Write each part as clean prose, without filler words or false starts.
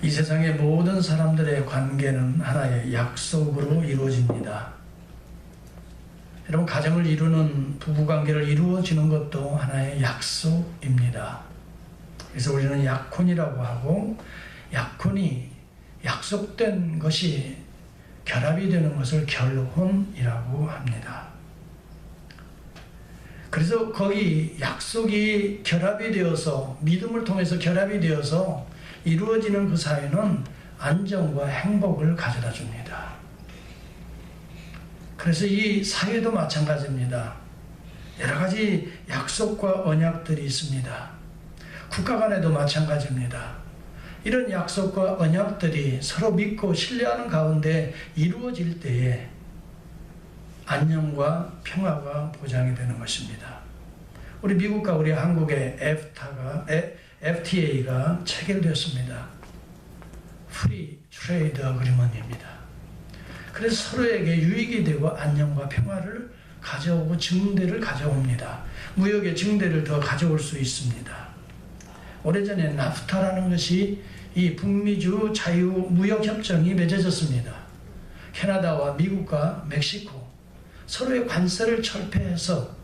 이 세상의 모든 사람들의 관계는 하나의 약속으로 이루어집니다. 여러분, 가정을 이루는 부부관계를 이루어지는 것도 하나의 약속입니다. 그래서 우리는 약혼이라고 하고, 약혼이 약속된 것이 결합이 되는 것을 결혼이라고 합니다. 그래서 거기 약속이 결합이 되어서, 믿음을 통해서 결합이 되어서 이루어지는 그 사회는 안정과 행복을 가져다 줍니다. 그래서 이 사회도 마찬가지입니다. 여러 가지 약속과 언약들이 있습니다. 국가 간에도 마찬가지입니다. 이런 약속과 언약들이 서로 믿고 신뢰하는 가운데 이루어질 때에 안녕과 평화가 보장이 되는 것입니다. 우리 미국과 우리 한국의 FTA가 체결되었습니다. 프리 트레이드 어그리먼트입니다. 그래서 서로에게 유익이 되고 안녕과 평화를 가져오고 증대를 가져옵니다. 무역의 증대를 더 가져올 수 있습니다. 오래전에 나프타라는 것이 이 북미주 자유무역협정이 맺어졌습니다. 캐나다와 미국과 멕시코 서로의 관세를 철폐해서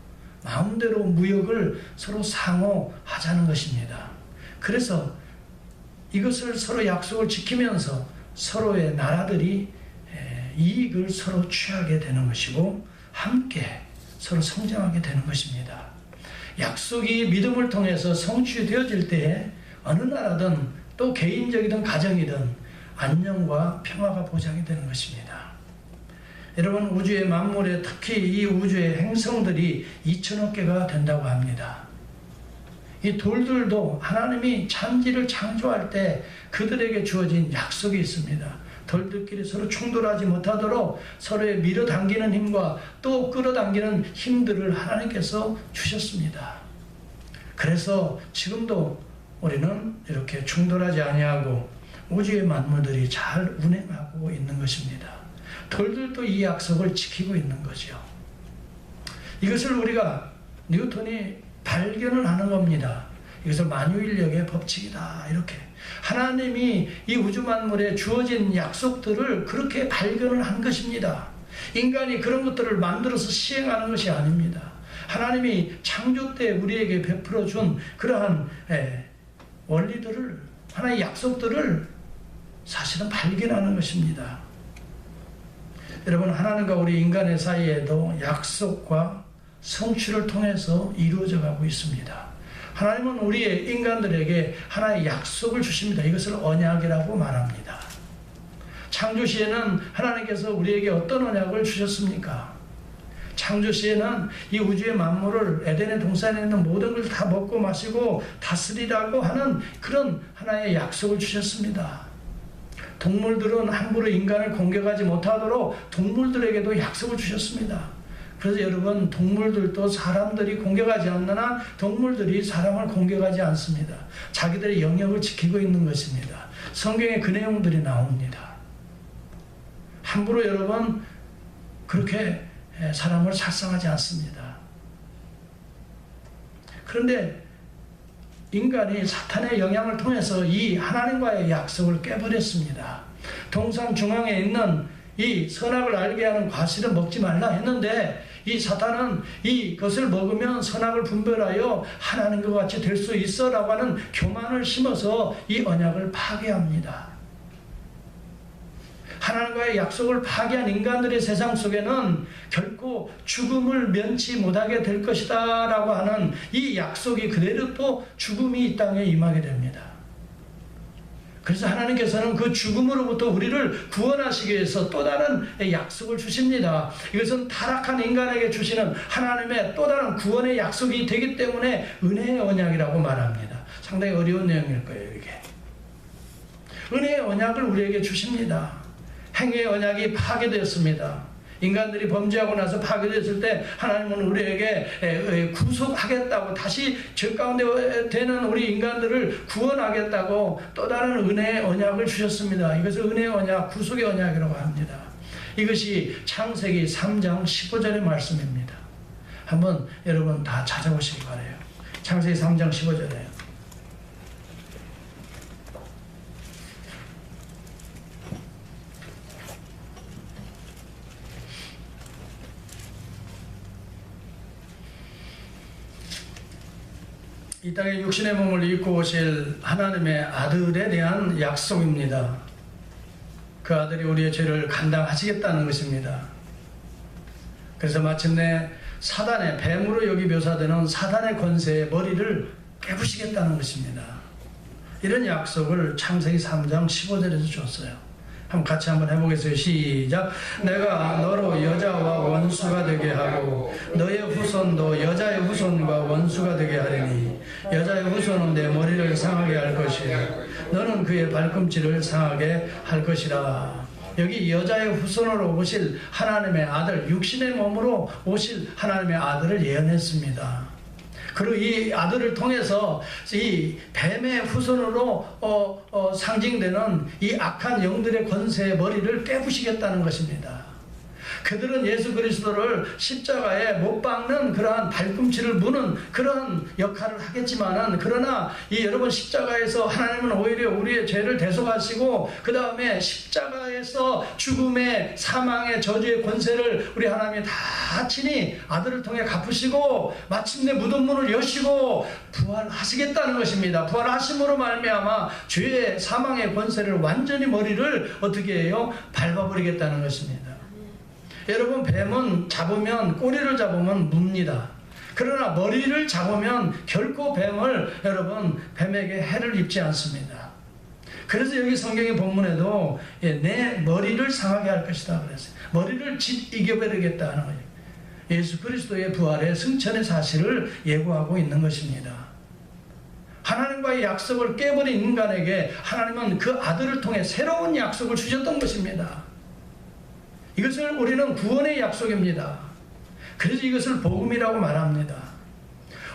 마음대로 무역을 서로 상호하자는 것입니다. 그래서 이것을 서로 약속을 지키면서 서로의 나라들이 이익을 서로 취하게 되는 것이고 함께 서로 성장하게 되는 것입니다. 약속이 믿음을 통해서 성취되어질 때에 어느 나라든 또 개인적이든 가정이든 안녕과 평화가 보장이 되는 것입니다. 여러분, 우주의 만물에 특히 이 우주의 행성들이 2천억 개가 된다고 합니다. 이 돌들도 하나님이 찬지를 창조할 때 그들에게 주어진 약속이 있습니다. 돌들끼리 서로 충돌하지 못하도록 서로의 밀어당기는 힘과 또 끌어당기는 힘들을 하나님께서 주셨습니다. 그래서 지금도 우리는 이렇게 충돌하지 아니하고 우주의 만물들이 잘 운행하고 있는 것입니다. 돌들도 이 약속을 지키고 있는 거죠. 이것을 우리가 뉴턴이 발견을 하는 겁니다. 이것을 만유인력의 법칙이다, 이렇게. 하나님이 이 우주 만물에 주어진 약속들을 그렇게 발견을 한 것입니다. 인간이 그런 것들을 만들어서 시행하는 것이 아닙니다. 하나님이 창조 때 우리에게 베풀어 준 그러한 원리들을, 하나의 약속들을 사실은 발견하는 것입니다. 여러분, 하나님과 우리 인간의 사이에도 약속과 성취를 통해서 이루어져 가고 있습니다. 하나님은 우리의 인간들에게 하나의 약속을 주십니다. 이것을 언약이라고 말합니다. 창조 시에는 하나님께서 우리에게 어떤 언약을 주셨습니까? 창조 시에는 이 우주의 만물을, 에덴의 동산에 있는 모든 걸 다 먹고 마시고 다스리라고 하는 그런 하나의 약속을 주셨습니다. 동물들은 함부로 인간을 공격하지 못하도록 동물들에게도 약속을 주셨습니다. 그래서 여러분, 동물들도 사람들이 공격하지 않느나 동물들이 사람을 공격하지 않습니다. 자기들의 영역을 지키고 있는 것입니다. 성경에 그 내용들이 나옵니다. 함부로 여러분 그렇게 사람을 살상하지 않습니다. 그런데 인간이 사탄의 영향을 통해서 이 하나님과의 약속을 깨버렸습니다. 동산 중앙에 있는 이 선악을 알게 하는 과실은 먹지 말라 했는데 이 사탄은 이것을 먹으면 선악을 분별하여 하나님과 같이 될 수 있어 라고 하는 교만을 심어서 이 언약을 파괴합니다. 하나님과의 약속을 파괴한 인간들의 세상 속에는 결코 죽음을 면치 못하게 될 것이다 라고 하는 이 약속이 그대로 또 죽음이 이 땅에 임하게 됩니다. 그래서 하나님께서는 그 죽음으로부터 우리를 구원하시기 위해서 또 다른 약속을 주십니다. 이것은 타락한 인간에게 주시는 하나님의 또 다른 구원의 약속이 되기 때문에 은혜의 언약이라고 말합니다. 상당히 어려운 내용일 거예요, 이게. 은혜의 언약을 우리에게 주십니다. 행위의 언약이 파괴되었습니다. 인간들이 범죄하고 나서 파괴됐을 때 하나님은 우리에게 구속하겠다고, 다시 죄 가운데 되는 우리 인간들을 구원하겠다고 또 다른 은혜의 언약을 주셨습니다. 이것을 은혜의 언약, 구속의 언약이라고 합니다. 이것이 창세기 3장 15절의 말씀입니다. 한번 여러분 다 찾아보시기 바라요. 창세기 3장 15절에요. 이 땅에 육신의 몸을 입고 오실 하나님의 아들에 대한 약속입니다. 그 아들이 우리의 죄를 감당하시겠다는 것입니다. 그래서 마침내 사단의, 뱀으로 여기 묘사되는 사단의 권세의 머리를 깨부시겠다는 것입니다. 이런 약속을 창세기 3장 15절에서 줬어요. 같이 한번 해보겠어요. 시작. 내가 너로 여자와 원수가 되게 하고 너의 후손도 여자의 후손과 원수가 되게 하리니 여자의 후손은 내 머리를 상하게 할 것이요 너는 그의 발꿈치를 상하게 할 것이라. 여기 여자의 후손으로 오실 하나님의 아들, 육신의 몸으로 오실 하나님의 아들을 예언했습니다. 그리고 이 아들을 통해서 이 뱀의 후손으로 상징되는 이 악한 영들의 권세의 머리를 깨부시겠다는 것입니다. 그들은 예수 그리스도를 십자가에 못 박는 그러한 발꿈치를 무는 그런 역할을 하겠지만은, 그러나 이 여러분 십자가에서 하나님은 오히려 우리의 죄를 대속하시고 그 다음에 십자가에서 죽음의 사망의 저주의 권세를 우리 하나님이 다 친히 아들을 통해 갚으시고 마침내 무덤 문을 여시고 부활하시겠다는 것입니다. 부활하심으로 말미암아 죄의 사망의 권세를 완전히 머리를 어떻게 해요? 밟아버리겠다는 것입니다. 여러분, 뱀은 잡으면, 꼬리를 잡으면 뭅니다. 그러나 머리를 잡으면 결코 뱀을, 여러분, 뱀에게 해를 입지 않습니다. 그래서 여기 성경의 본문에도 내 머리를 상하게 할 것이다 그랬어요. 머리를 이겨버리겠다는 거예요. 예수 그리스도의 부활의 승천의 사실을 예고하고 있는 것입니다. 하나님과의 약속을 깨버린 인간에게 하나님은 그 아들을 통해 새로운 약속을 주셨던 것입니다. 이것을 우리는 구원의 약속입니다. 그래서 이것을 복음이라고 말합니다.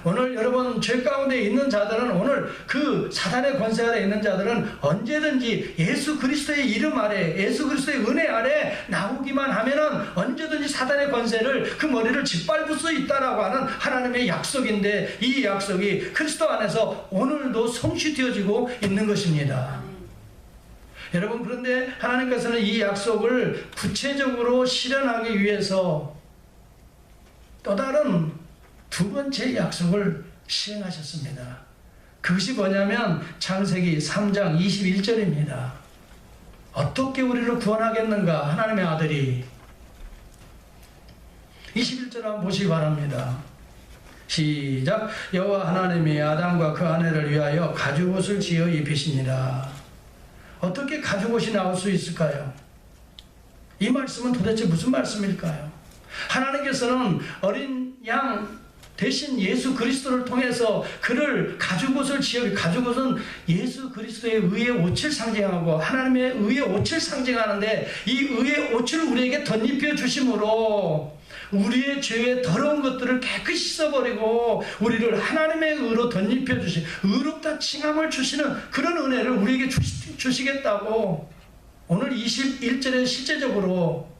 오늘 여러분 죄 가운데 있는 자들은, 오늘 그 사단의 권세 아래 있는 자들은 언제든지 예수 그리스도의 이름 아래, 예수 그리스도의 은혜 아래 나오기만 하면은 언제든지 사단의 권세를, 그 머리를 짓밟을 수 있다라고 하는 하나님의 약속인데, 이 약속이 그리스도 안에서 오늘도 성취되어지고 있는 것입니다. 여러분, 그런데 하나님께서는 이 약속을 구체적으로 실현하기 위해서 또 다른 두 번째 약속을 시행하셨습니다. 그것이 뭐냐면 창세기 3장 21절입니다. 어떻게 우리를 구원하겠는가? 하나님의 아들이. 21절 한번 보시기 바랍니다. 시작. 여호와 하나님이 아담과 그 아내를 위하여 가죽옷을 지어 입히시니라. 어떻게 가죽옷이 나올 수 있을까요? 이 말씀은 도대체 무슨 말씀일까요? 하나님께서는 어린 양 대신 예수 그리스도를 통해서 그를 가죽옷을 지어, 가죽옷은 예수 그리스도의 의의 옷을 상징하고 하나님의 의의 옷을 상징하는데, 이 의의 옷을 우리에게 덧입혀 주심으로 우리의 죄의 더러운 것들을 깨끗이 씻어버리고 우리를 하나님의 의로 덧입혀 주신, 의롭다 칭함을 주시는 그런 은혜를 우리에게 주시겠다고 오늘 21절에 실제적으로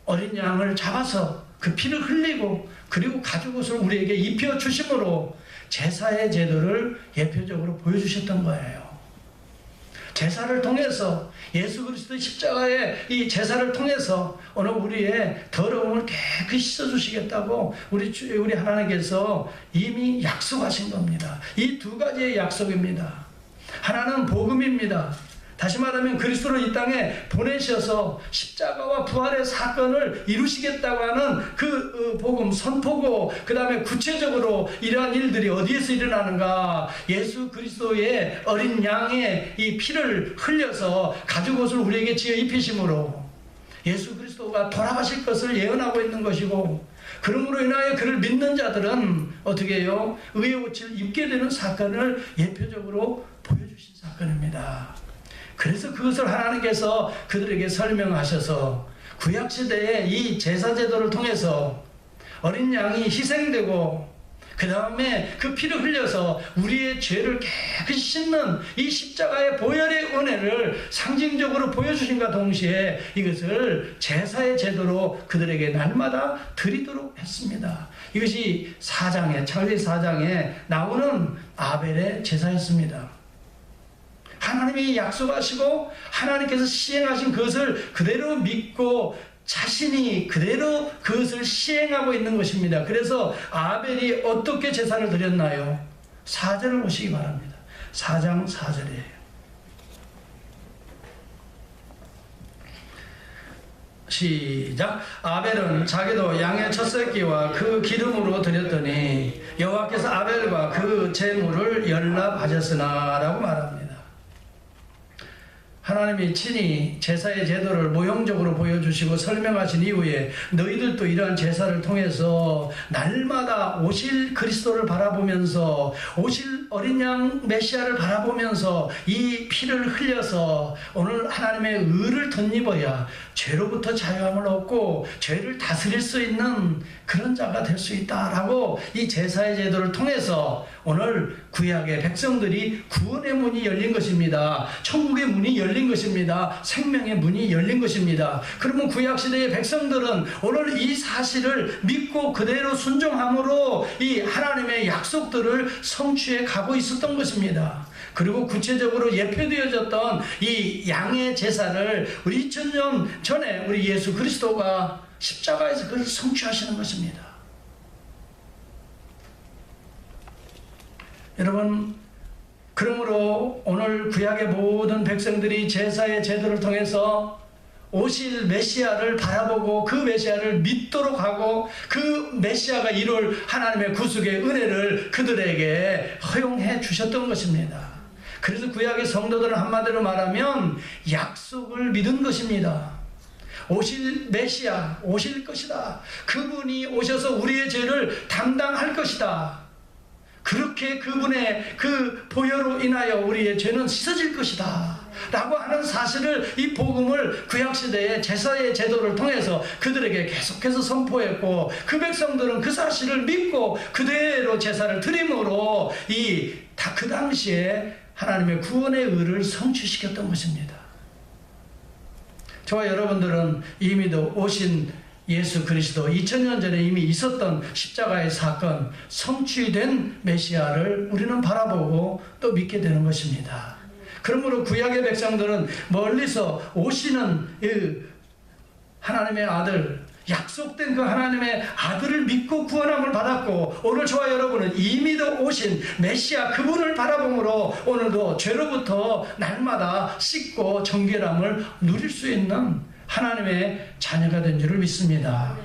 어린 양을 잡아서 그 피를 흘리고 그리고 가죽옷을 우리에게 입혀 주심으로 제사의 제도를 예표적으로 보여주셨던 거예요. 제사를 통해서, 예수 그리스도의 십자가의 이 제사를 통해서 오늘 우리의 더러움을 깨끗이 씻어주시겠다고 우리 하나님께서 이미 약속하신 겁니다. 이 두 가지의 약속입니다. 하나는 복음입니다. 다시 말하면 그리스도를 이 땅에 보내셔서 십자가와 부활의 사건을 이루시겠다고 하는 그 복음 선포고, 그 다음에 구체적으로 이러한 일들이 어디에서 일어나는가? 예수 그리스도의 어린 양의 이 피를 흘려서 가죽옷을 우리에게 지어 입히심으로 예수 그리스도가 돌아가실 것을 예언하고 있는 것이고, 그러므로 인하여 그를 믿는 자들은 어떻게 해요? 의의 옷을 입게 되는 사건을 예표적으로 보여주신 사건입니다. 그래서 그것을 하나님께서 그들에게 설명하셔서 구약시대에 이 제사제도를 통해서 어린 양이 희생되고 그 다음에 그 피를 흘려서 우리의 죄를 깨끗이 씻는 이 십자가의 보혈의 은혜를 상징적으로 보여주신과 동시에 이것을 제사의 제도로 그들에게 날마다 드리도록 했습니다. 이것이 창세기 4장에 나오는 아벨의 제사였습니다. 하나님이 약속하시고 하나님께서 시행하신 그것을 그대로 믿고 자신이 그대로 그것을 시행하고 있는 것입니다. 그래서 아벨이 어떻게 제사를 드렸나요? 4절을 보시기 바랍니다. 4장 4절이에요. 시작. 아벨은 자기도 양의 첫 새끼와 그 기름으로 드렸더니 여호와께서 아벨과 그 제물을 연락하셨으나 라고 말합니다. 하나님이 친히 제사의 제도를 모형적으로 보여주시고 설명하신 이후에 너희들도 이러한 제사를 통해서 날마다 오실 그리스도를 바라보면서 오실 어린 양 메시아를 바라보면서 이 피를 흘려서 오늘 하나님의 의를 덧입어야 죄로부터 자유함을 얻고 죄를 다스릴 수 있는 그런 자가 될 수 있다라고 이 제사의 제도를 통해서 오늘 구약의 백성들이 구원의 문이 열린 것입니다. 천국의 문이 열린 것입니다. 생명의 문이 열린 것입니다. 그러면 구약시대의 백성들은 오늘 이 사실을 믿고 그대로 순종함으로 이 하나님의 약속들을 성취해 가고 있었던 것입니다. 그리고 구체적으로 예표되어졌던 이 양의 제사를 우리 2000년 전에 우리 예수 그리스도가 십자가에서 그것을 성취하시는 것입니다. 여러분, 그러므로 오늘 구약의 모든 백성들이 제사의 제도를 통해서 오실 메시아를 바라보고 그 메시아를 믿도록 하고 그 메시아가 이룰 하나님의 구속의 은혜를 그들에게 허용해 주셨던 것입니다. 그래서 구약의 성도들은 한마디로 말하면 약속을 믿은 것입니다. 오실 메시아, 오실 것이다. 그분이 오셔서 우리의 죄를 담당할 것이다. 그렇게 그분의 그 보혈로 인하여 우리의 죄는 씻어질 것이다 라고 하는 사실을, 이 복음을 구약시대의 제사의 제도를 통해서 그들에게 계속해서 선포했고, 그 백성들은 그 사실을 믿고 그대로 제사를 드림으로 그 당시에 하나님의 구원의 의를 성취시켰던 것입니다. 저와 여러분들은 이미도 오신 예수 그리스도, 2000년 전에 이미 있었던 십자가의 사건, 성취된 메시아를 우리는 바라보고 또 믿게 되는 것입니다. 그러므로 구약의 백성들은 멀리서 오시는 하나님의 아들, 약속된 그 하나님의 아들을 믿고 구원함을 받았고, 오늘 저와 여러분은 이미도 오신 메시아 그분을 바라봄으로 오늘도 죄로부터 날마다 씻고 정결함을 누릴 수 있는 하나님의 자녀가 된 줄을 믿습니다.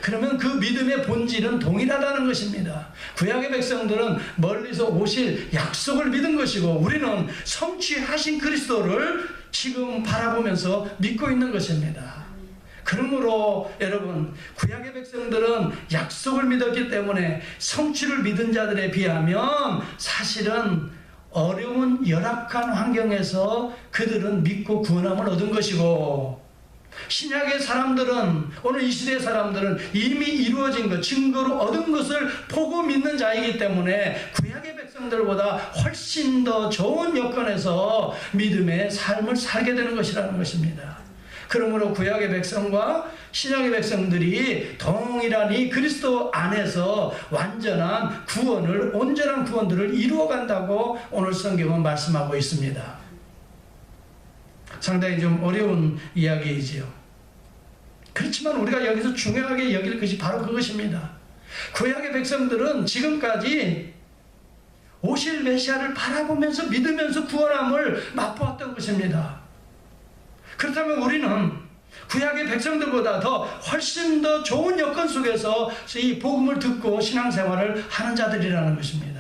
그러면 그 믿음의 본질은 동일하다는 것입니다. 구약의 백성들은 멀리서 오실 약속을 믿은 것이고, 우리는 성취하신 그리스도를 지금 바라보면서 믿고 있는 것입니다. 그러므로 여러분, 구약의 백성들은 약속을 믿었기 때문에 성취를 믿은 자들에 비하면 사실은 어려운 열악한 환경에서 그들은 믿고 구원함을 얻은 것이고, 신약의 사람들은, 오늘 이 시대의 사람들은 이미 이루어진 것, 증거로 얻은 것을 보고 믿는 자이기 때문에 구약의 백성들보다 훨씬 더 좋은 여건에서 믿음의 삶을 살게 되는 것이라는 것입니다. 그러므로 구약의 백성과 신약의 백성들이 동일한 이 그리스도 안에서 완전한 구원을, 온전한 구원들을 이루어간다고 오늘 성경은 말씀하고 있습니다. 상당히 좀 어려운 이야기이지요. 그렇지만 우리가 여기서 중요하게 여길 것이 바로 그것입니다. 구약의 백성들은 지금까지 오실 메시아를 바라보면서 믿으면서 구원함을 맛보았던 것입니다. 그렇다면 우리는 구약의 백성들보다 훨씬 더 좋은 여건 속에서 이 복음을 듣고 신앙생활을 하는 자들이라는 것입니다.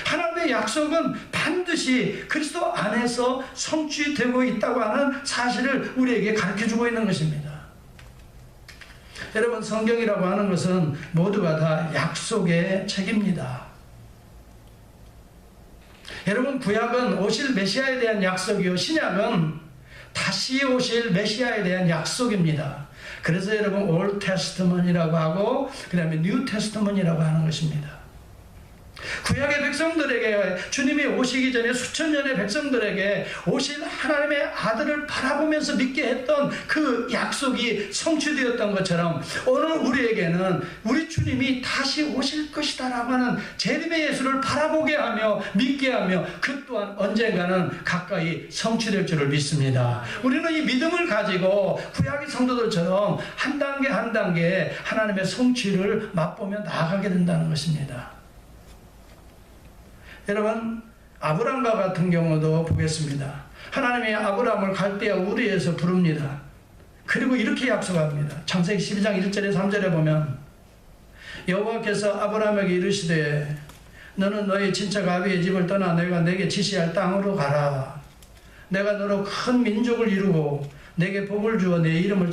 하나님의 약속은 반드시 그리스도 안에서 성취되고 있다고 하는 사실을 우리에게 가르쳐주고 있는 것입니다. 여러분, 성경이라고 하는 것은 모두가 다 약속의 책입니다. 여러분, 구약은 오실 메시아에 대한 약속이요, 신약은 다시 오실 메시아에 대한 약속입니다. 그래서 여러분, 올드 테스트먼이라고 하고 그 다음에 뉴 테스트먼이라고 하는 것입니다. 구약의 백성들에게 주님이 오시기 전에 수천 년의 백성들에게 오신 하나님의 아들을 바라보면서 믿게 했던 그 약속이 성취되었던 것처럼 오늘 우리에게는 우리 주님이 다시 오실 것이다 라고 하는 재림의 예수를 바라보게 하며 믿게 하며 그 또한 언젠가는 가까이 성취될 줄을 믿습니다. 우리는 이 믿음을 가지고 구약의 성도들처럼 한 단계 한 단계 하나님의 성취를 맛보며 나아가게 된다는 것입니다. 여러분, 아브람과 같은 경우도 보겠습니다. 하나님이 아브람을 갈대아 우르에서 부릅니다. 그리고 이렇게 약속합니다. 창세기 12장 1절에 3절에 보면 여호와께서 아브람에게 이르시되 너는 너의 친척 아비의 집을 떠나 내가 내게 지시할 땅으로 가라. 내가 너로 큰 민족을 이루고 내게 복을 주어 내 이름을